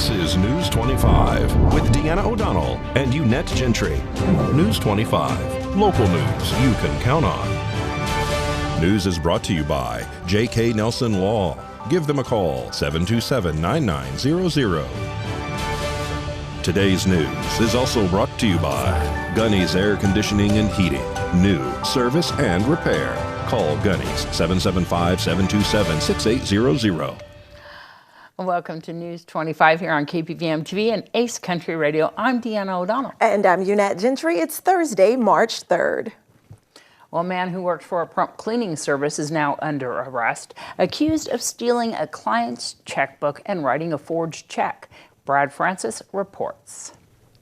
This is News 25 with Deanna O'Donnell and Unette Gentry. News 25, local news you can count on. News is brought to you by J.K. Nelson Law. Give them a call, 727-9900. Today's news is also brought to you by Gunny's Air Conditioning and Heating. New service and repair. Call Gunny's 775-727-6800. Welcome to News 25 here on KPVM TV and Ace Country Radio. I'm Deanna O'Donnell. And I'm Unette Gentry. It's Thursday, March 3rd. Well, a man who worked for a prompt cleaning service is now under arrest, accused of stealing a client's checkbook and writing a forged check. Brad Francis reports.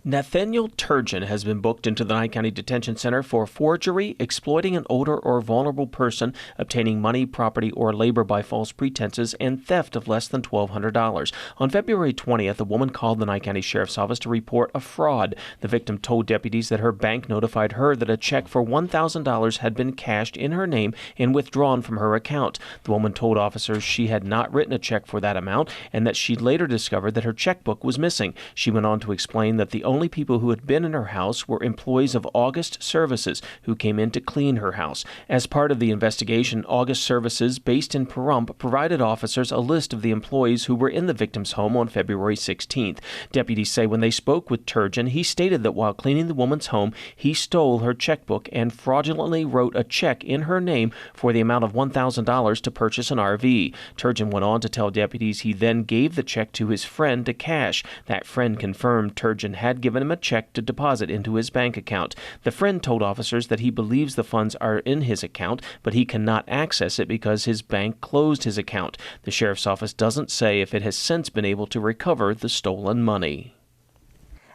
Nathaniel Turgeon has been booked into the Nye County Detention Center for forgery, exploiting an older or vulnerable person, obtaining money, property, or labor by false pretenses, and theft of less than $1,200. On February 20th, a woman called the Nye County Sheriff's Office to report a fraud. The victim told deputies that her bank notified her that a check for $1,000 had been cashed in her name and withdrawn from her account. The woman told officers she had not written a check for that amount and that she later discovered that her checkbook was missing. She went on to explain that the only people who had been in her house were employees of August Services who came in to clean her house. As part of the investigation, August Services, based in Pahrump, provided officers a list of the employees who were in the victim's home on February 16th. Deputies say when they spoke with Turgeon, he stated that while cleaning the woman's home, he stole her checkbook and fraudulently wrote a check in her name for the amount of $1,000 to purchase an RV. Turgeon went on to tell deputies he then gave the check to his friend to cash. That friend confirmed Turgeon had given him a check to deposit into his bank account. The friend told officers that he believes the funds are in his account, but he cannot access it because his bank closed his account. The sheriff's office doesn't say if it has since been able to recover the stolen money.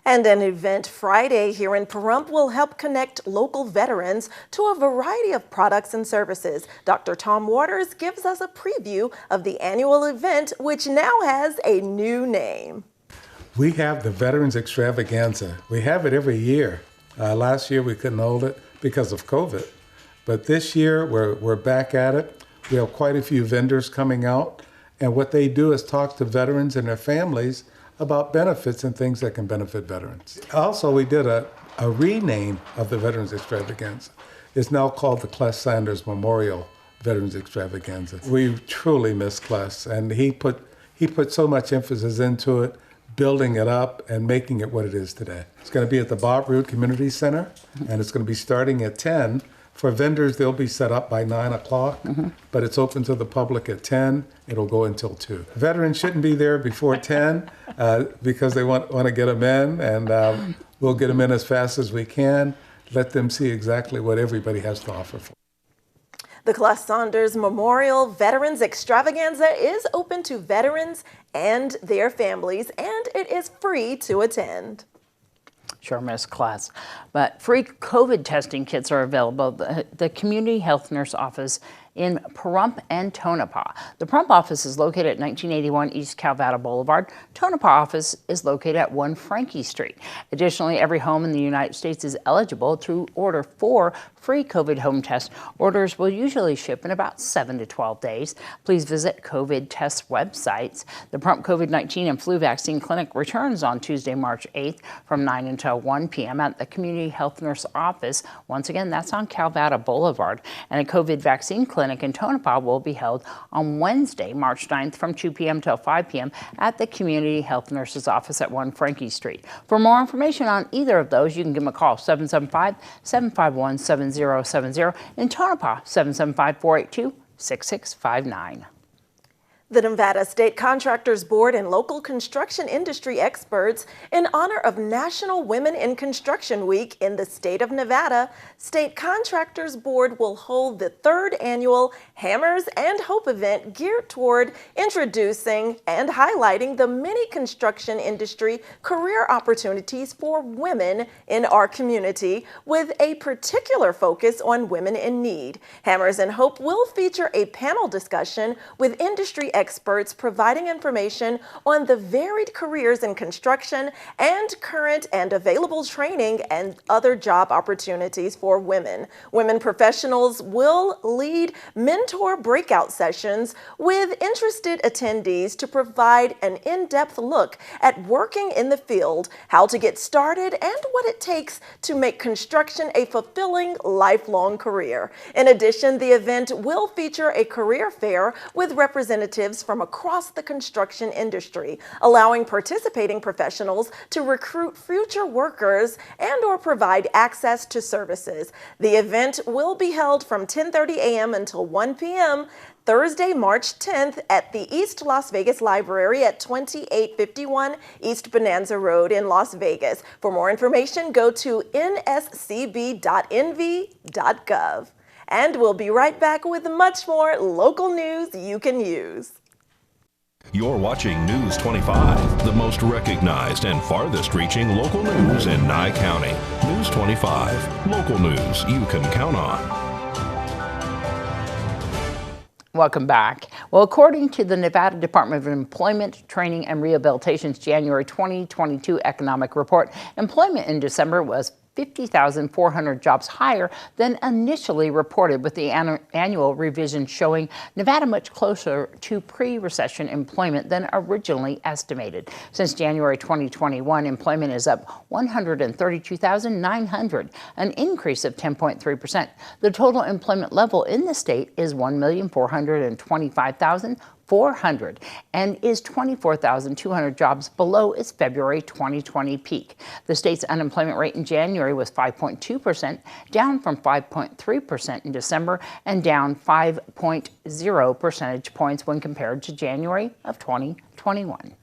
And an event Friday here in Pahrump will help connect local veterans to a variety of products and services. Dr. Tom Waters gives us a preview of the annual event, which now has a new name. We have the Veterans Extravaganza. We have it every year. Last year we couldn't hold it because of COVID. But this year we're back at it. We have quite a few vendors coming out. And what they do is talk to veterans and their families about benefits and things that can benefit veterans. Also, we did a rename of the Veterans Extravaganza. It's now called the Cless Sanders Memorial Veterans Extravaganza. We truly miss Cless, and he put so much emphasis into it, building it up and making it what it is today. It's going to be at the Bob Root Community Center, and it's going to be starting at 10. For vendors, they'll be set up by 9 o'clock, but it's open to the public at 10. It'll go until 2. Veterans shouldn't be there before 10 because they want to get them in, and we'll get them in as fast as we can, let them see exactly what everybody has to offer for. The Cless Saunders Memorial Veterans Extravaganza is open to veterans and their families, and it is free to attend. Sure miss Cless. But free COVID testing kits are available at the Community Health Nurse Office in Pahrump and Tonopah. The Pahrump office is located at 1981 East Calvada Boulevard. Tonopah office is located at 1 Frankie Street. Additionally, every home in the United States is eligible to order 4 free COVID home tests. Orders will usually ship in about 7 to 12 days. Please visit COVID test websites. The Pahrump COVID-19 and flu vaccine clinic returns on Tuesday, March 8th from 9 until 1 p.m. at the Community Health Nurse Office. Once again, that's on Calvada Boulevard. And a COVID vaccine clinic in Tonopah will be held on Wednesday, March 9th from 2 p.m. till 5 p.m. at the Community Health Nurses Office at 1 Frankie Street. For more information on either of those, you can give them a call, 775-751-7070. In Tonopah, 775-482-6659. The Nevada State Contractors Board and local construction industry experts, in honor of National Women in Construction Week in the state of Nevada, State Contractors Board will hold the 3rd annual Hammers and Hope event geared toward introducing and highlighting the many construction industry career opportunities for women in our community, with a particular focus on women in need. Hammers and Hope will feature a panel discussion with industry experts experts providing information on the varied careers in construction and current and available training and other job opportunities for women. Women professionals will lead mentor breakout sessions with interested attendees to provide an in-depth look at working in the field, how to get started, and what it takes to make construction a fulfilling lifelong career. In addition, the event will feature a career fair with representatives from across the construction industry, allowing participating professionals to recruit future workers and/or provide access to services. The event will be held from 10:30 a.m. until 1 p.m. Thursday, March 10th at the East Las Vegas Library at 2851 East Bonanza Road in Las Vegas. For more information, go to nscb.nv.gov. And we'll be right back with much more local news you can use. You're watching News 25, the most recognized and farthest reaching local news in Nye County. News 25, local news you can count on. Welcome back. Well, according to the Nevada Department of Employment, Training and Rehabilitation's January 2022 economic report, employment in December was 50,400 jobs higher than initially reported, with the annual revision showing Nevada much closer to pre-recession employment than originally estimated. Since January 2021, employment is up 132,900, an increase of 10.3%. The total employment level in the state is 1,425,400 and is 24,200 jobs below its February 2020 peak. The state's unemployment rate in January was 5.2%, down from 5.3% in December and down 5.0 percentage points when compared to January of 2021.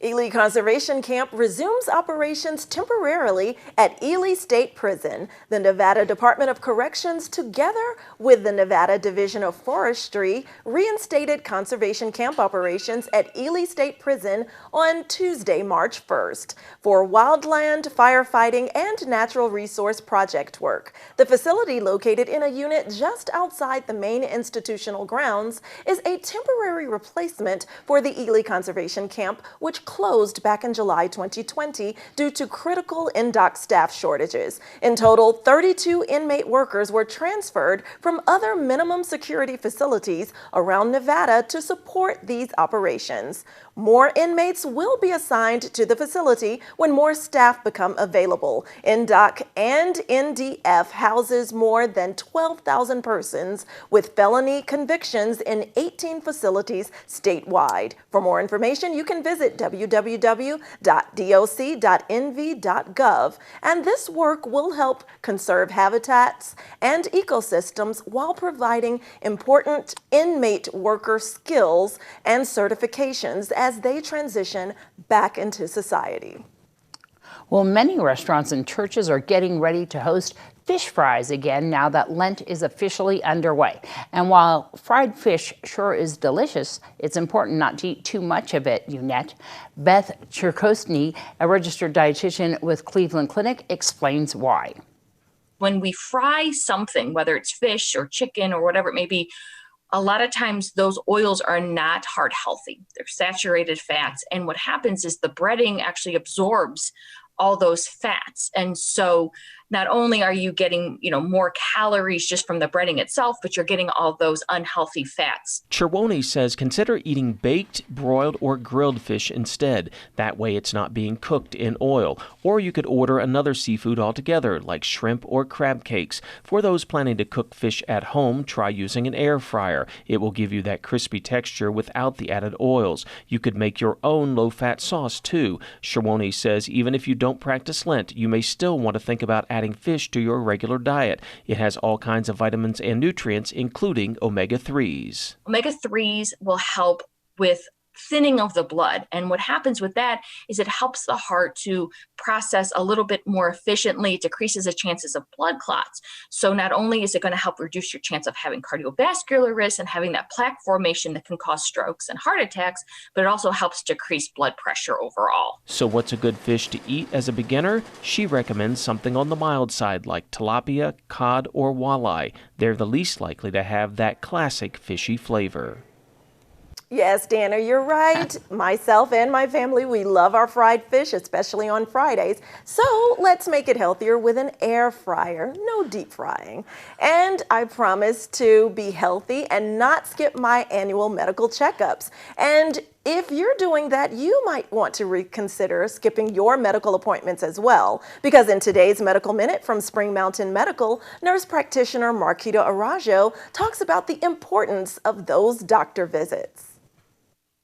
Ely Conservation Camp resumes operations temporarily at Ely State Prison. The Nevada Department of Corrections, together with the Nevada Division of Forestry, reinstated conservation camp operations at Ely State Prison on Tuesday, March 1st, for wildland, firefighting, and natural resource project work. The facility, located in a unit just outside the main institutional grounds, is a temporary replacement for the Ely Conservation Camp, which closed back in July 2020 due to critical in-dock staff shortages. In total, 32 inmate workers were transferred from other minimum security facilities around Nevada to support these operations. More inmates will be assigned to the facility when more staff become available. In-dock and NDF houses more than 12,000 persons with felony convictions in 18 facilities statewide. For more information, you can visit www.doc.nv.gov, and this work will help conserve habitats and ecosystems while providing important inmate worker skills and certifications as they transition back into society. Well, many restaurants and churches are getting ready to host fish fries again now that Lent is officially underway. And while fried fish sure is delicious, it's important not to eat too much of it, Unette. Beth Cherkosny, a registered dietitian with Cleveland Clinic, explains why. When we fry something, whether it's fish or chicken or whatever it may be, a lot of times those oils are not heart healthy. They're saturated fats. And what happens is the breading actually absorbs all those fats. And so not only are you getting, more calories just from the breading itself, but you're getting all those unhealthy fats. Cherwoni says consider eating baked, broiled, or grilled fish instead. That way it's not being cooked in oil. Or you could order another seafood altogether, like shrimp or crab cakes. For those planning to cook fish at home, try using an air fryer. It will give you that crispy texture without the added oils. You could make your own low-fat sauce, too. Cherwoni says even if you don't practice Lent, you may still want to think about adding fish to your regular diet. It has all kinds of vitamins and nutrients, including omega-3s. Omega-3s will help with thinning of the blood. And what happens with that is it helps the heart to process a little bit more efficiently. It decreases the chances of blood clots. So not only is it going to help reduce your chance of having cardiovascular risk and having that plaque formation that can cause strokes and heart attacks, but it also helps decrease blood pressure overall. So what's a good fish to eat as a beginner? She recommends something on the mild side like tilapia, cod, or walleye. They're the least likely to have that classic fishy flavor. Yes, Dana, you're right. Myself and my family, we love our fried fish, especially on Fridays. So let's make it healthier with an air fryer, no deep frying. And I promise to be healthy and not skip my annual medical checkups. And if you're doing that, you might want to reconsider skipping your medical appointments as well. Because in today's Medical Minute from Spring Mountain Medical, nurse practitioner Marquita Arajo talks about the importance of those doctor visits.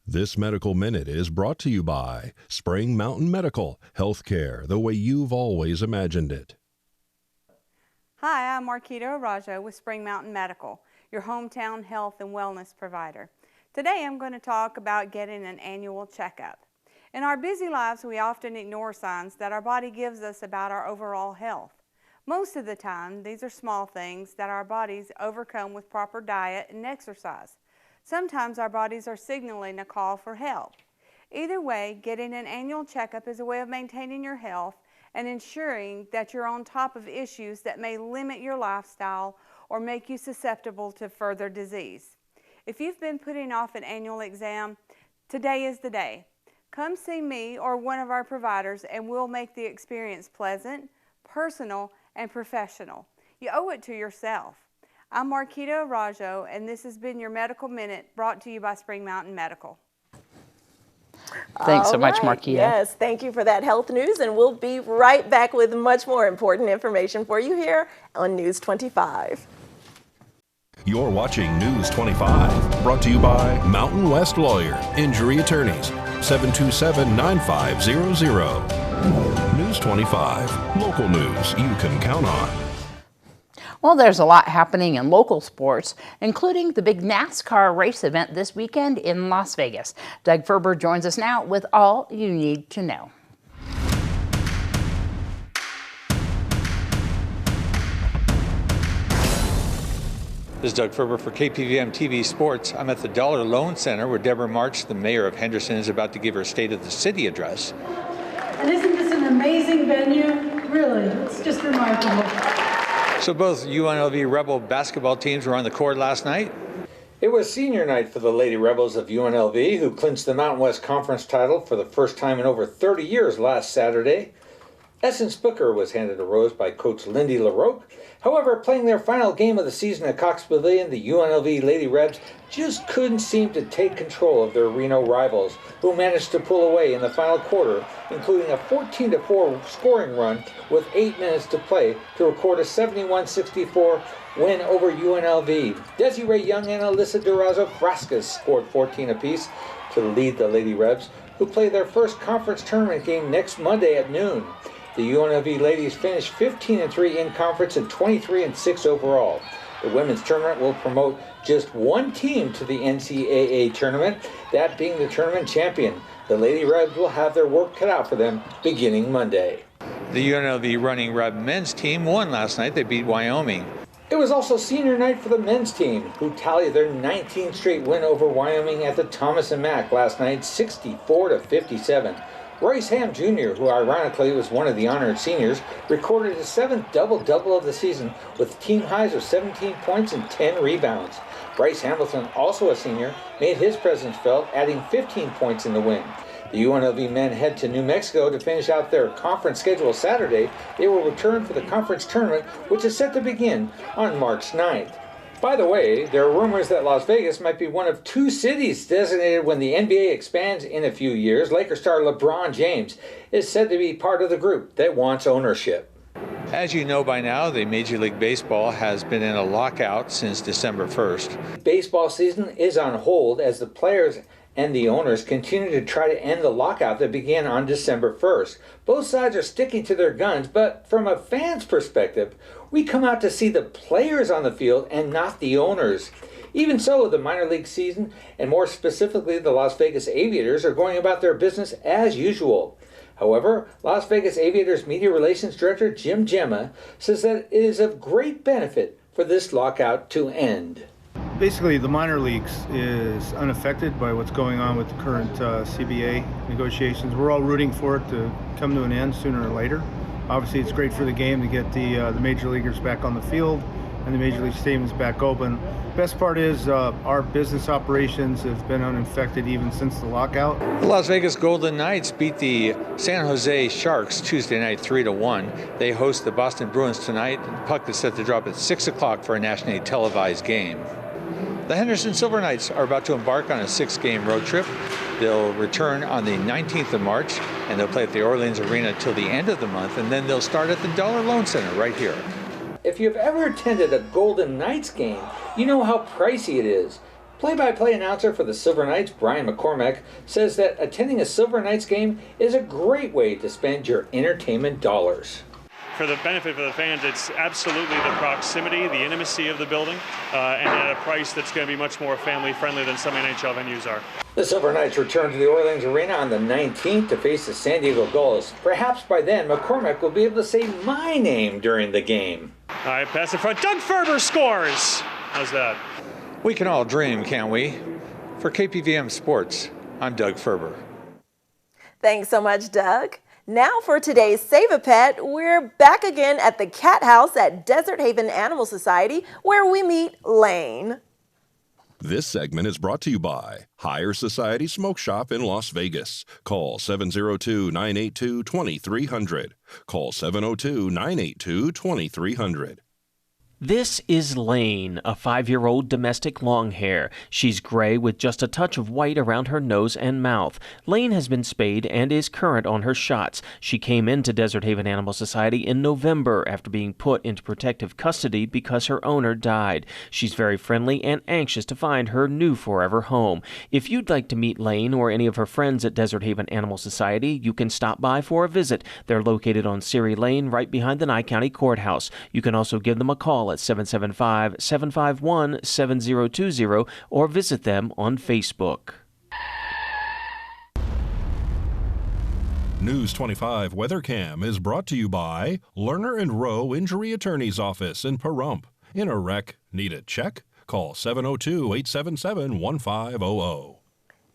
This Medical Minute is brought to you by Spring Mountain Medical, healthcare the way you've always imagined it. Hi, I'm Marquita Arajo with Spring Mountain Medical, your hometown health and wellness provider. Today I'm going to talk about getting an annual checkup. In our busy lives, we often ignore signs that our body gives us about our overall health. Most of the time, these are small things that our bodies overcome with proper diet and exercise. Sometimes our bodies are signaling a call for help. Either way, getting an annual checkup is a way of maintaining your health and ensuring that you're on top of issues that may limit your lifestyle or make you susceptible to further disease. If you've been putting off an annual exam, today is the day. Come see me or one of our providers and we'll make the experience pleasant, personal, and professional. You owe it to yourself. I'm Marquita Arajo, and this has been your Medical Minute brought to you by Spring Mountain Medical. Thanks so much, Marquita. Yes, thank you for that health news, and we'll be right back with much more important information for you here on News 25. You're watching News 25, brought to you by Mountain West Lawyer, Injury Attorneys, 727-9500. News 25, local news you can count on. Well, there's a lot happening in local sports, including the big NASCAR race event this weekend in Las Vegas. Doug Ferber joins us now with all you need to know. This is Doug Ferber for KPVM TV Sports. I'm at the Dollar Loan Center where Deborah March, the mayor of Henderson, is about to give her State of the City address. And isn't this an amazing venue? Really, it's just remarkable. So both UNLV Rebel basketball teams were on the court last night. It was senior night for the Lady Rebels of UNLV, who clinched the Mountain West Conference title for the first time in over 30 years last Saturday. Essence Booker was handed a rose by Coach Lindy LaRoque. However, playing their final game of the season at Cox Pavilion, the UNLV Lady Rebs just couldn't seem to take control of their Reno rivals, who managed to pull away in the final quarter, including a 14-4 scoring run with 8 minutes to play to record a 71-64 win over UNLV. Desiree Young and Alyssa Durazo-Frascas scored 14 apiece to lead the Lady Rebs, who play their first conference tournament game next Monday at noon. The UNLV ladies finished 15-3 in conference and 23-6 overall. The women's tournament will promote just one team to the NCAA tournament, that being the tournament champion. The Lady Rebs will have their work cut out for them beginning Monday. The UNLV Running Reb men's team won last night. They beat Wyoming. It was also senior night for the men's team, who tallied their 19th straight win over Wyoming at the Thomas & Mack last night, 64-57. Royce Ham Jr., who ironically was one of the honored seniors, recorded his 7th double-double of the season with team highs of 17 points and 10 rebounds. Bryce Hamilton, also a senior, made his presence felt, adding 15 points in the win. The UNLV men head to New Mexico to finish out their conference schedule Saturday. They will return for the conference tournament, which is set to begin on March 9th. By the way, there are rumors that Las Vegas might be one of 2 cities designated when the NBA expands in a few years. Laker star LeBron James is said to be part of the group that wants ownership. As you know by now, the Major League Baseball has been in a lockout since December 1st. Baseball season is on hold as the players and the owners continue to try to end the lockout that began on December 1st. Both sides are sticking to their guns, but from a fan's perspective, we come out to see the players on the field and not the owners. Even so, the minor league season, and more specifically the Las Vegas Aviators, are going about their business as usual. However, Las Vegas Aviators Media Relations Director Jim Gemma says that it is of great benefit for this lockout to end. Basically, the minor leagues is unaffected by what's going on with the current CBA negotiations. We're all rooting for it to come to an end sooner or later. Obviously, it's great for the game to get the major leaguers back on the field and the major league stadiums back open. Best part is our business operations have been unaffected even since the lockout. The Las Vegas Golden Knights beat the San Jose Sharks Tuesday night 3-1. They host the Boston Bruins tonight. The puck is set to drop at 6 o'clock for a nationally televised game. The Henderson Silver Knights are about to embark on a 6-game road trip. They'll return on the 19th of March, and they'll play at the Orleans Arena till the end of the month, and then they'll start at the Dollar Loan Center right here. If you've ever attended a Golden Knights game, you know how pricey it is. Play-by-play announcer for the Silver Knights, Brian McCormack, says that attending a Silver Knights game is a great way to spend your entertainment dollars. For the benefit of the fans, it's absolutely the proximity, the intimacy of the building, and at a price that's going to be much more family-friendly than some NHL venues are. The Silver Knights return to the Orleans Arena on the 19th to face the San Diego Gulls. Perhaps by then, McCormack will be able to say my name during the game. All right, pass in front. Doug Ferber scores. How's that? We can all dream, can't we? For KPVM Sports, I'm Doug Ferber. Thanks so much, Doug. Now for today's Save a Pet, we're back again at the Cat House at Desert Haven Animal Society, where we meet Lane. This segment is brought to you by Higher Society Smoke Shop in Las Vegas. Call 702-982-2300. Call 702-982-2300. This is Lane, a 5-year-old domestic long hair. She's gray with just a touch of white around her nose and mouth. Lane has been spayed and is current on her shots. She came into Desert Haven Animal Society in November after being put into protective custody because her owner died. She's very friendly and anxious to find her new forever home. If you'd like to meet Lane or any of her friends at Desert Haven Animal Society, you can stop by for a visit. They're located on Siri Lane right behind the Nye County Courthouse. You can also give them a call at 775-751-7020 or visit them on Facebook. News 25 WeatherCam is brought to you by Lerner and Rowe Injury Attorney's Office in Pahrump. In a wreck, need a check? Call 702-877-1500.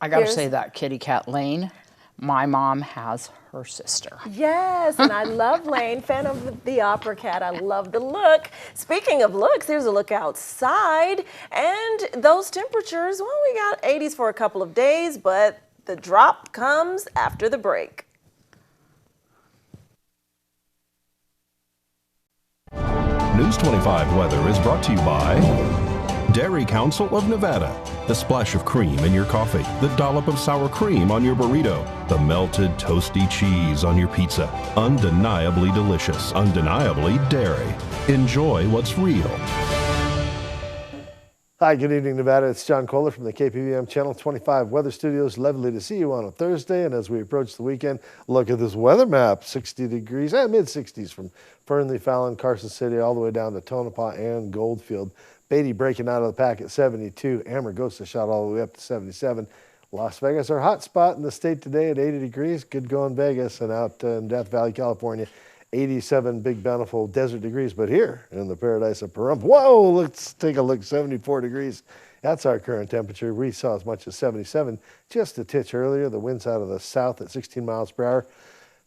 I gotta say that kitty cat Lane, my mom has her sister. Yes, and I love Lane, fan of the opera cat. I love the look. Speaking of looks, here's a look outside, and those temperatures, well, we got 80s for a couple of days, but the drop comes after the break. News 25 weather is brought to you by Dairy Council of Nevada. The splash of cream in your coffee, the dollop of sour cream on your burrito, the melted toasty cheese on your pizza. Undeniably delicious, undeniably dairy. Enjoy what's real. Hi, good evening, Nevada. It's John Kohler from the KPVM Channel 25 Weather Studios. Lovely to see you on a Thursday. And as we approach the weekend, look at this weather map. 60 degrees, mid-60s from Fernley, Fallon, Carson City, all the way down to Tonopah and Goldfield. Beatty breaking out of the pack at 72. Amargosa shot all the way up to 77. Las Vegas, our hot spot in the state today at 80 degrees. Good going Vegas, and out in Death Valley, California, 87 big bountiful desert degrees. But here in the paradise of Pahrump, whoa, let's take a look, 74 degrees. That's our current temperature. We saw as much as 77 just a titch earlier. The wind's out of the south at 16 miles per hour.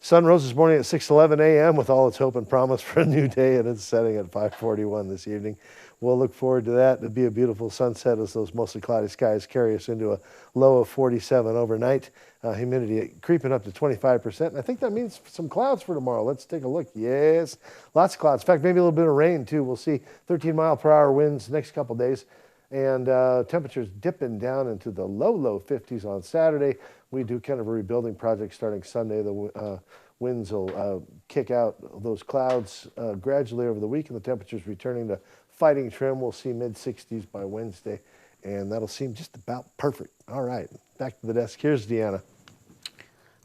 Sun rose this morning at 6:11 a.m. with all its hope and promise for a new day, and it's setting at 5:41 this evening. We'll look forward to that. It'll be a beautiful sunset as those mostly cloudy skies carry us into a low of 47 overnight. Humidity creeping up to 25%. And I think that means some clouds for tomorrow. Let's take a look. Yes, lots of clouds. In fact, maybe a little bit of rain too. We'll see 13-mile-per-hour winds next couple days. And temperatures dipping down into the low 50s on Saturday. We do kind of a rebuilding project starting Sunday. The winds will kick out those clouds gradually over the week, and the temperatures returning to fighting trim. We'll see mid-60s by Wednesday, and that'll seem just about perfect. All right, back to the desk. Here's Deanna.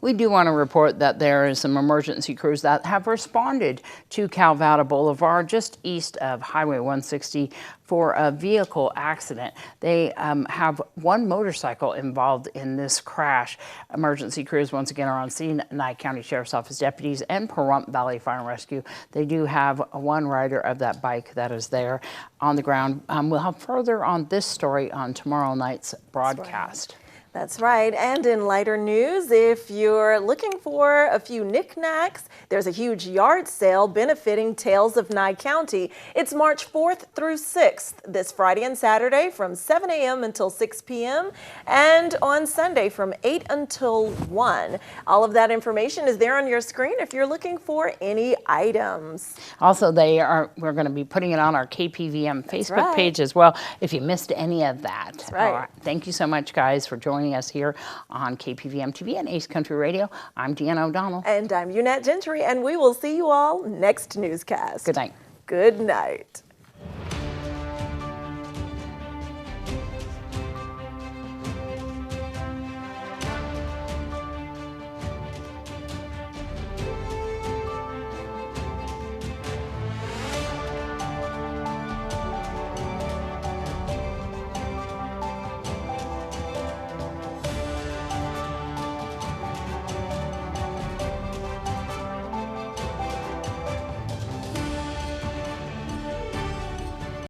We do want to report that there is some emergency crews that have responded to Calvada Boulevard just east of Highway 160 for a vehicle accident. They have one motorcycle involved in this crash. Emergency crews once again are on scene, Nye County Sheriff's Office deputies and Pahrump Valley Fire and Rescue. They do have one rider of that bike that is there on the ground. We'll have further on this story on tomorrow night's broadcast. That's right. And in lighter news, if you're looking for a few knickknacks, there's a huge yard sale benefiting Tales of Nye County. It's March 4th through 6th, this Friday and Saturday from 7 a.m. until 6 p.m. and on Sunday from 8 until 1. All of that information is there on your screen if you're looking for any items. Also, we're going to be putting it on our KPVM Facebook page as well if you missed any of that. That's right. All right. Thank you so much, guys, for joining us here on KPVM TV and Ace Country Radio. I'm Deanna O'Donnell. And I'm Unette Gentry, and we will see you all next newscast. Good night. Good night.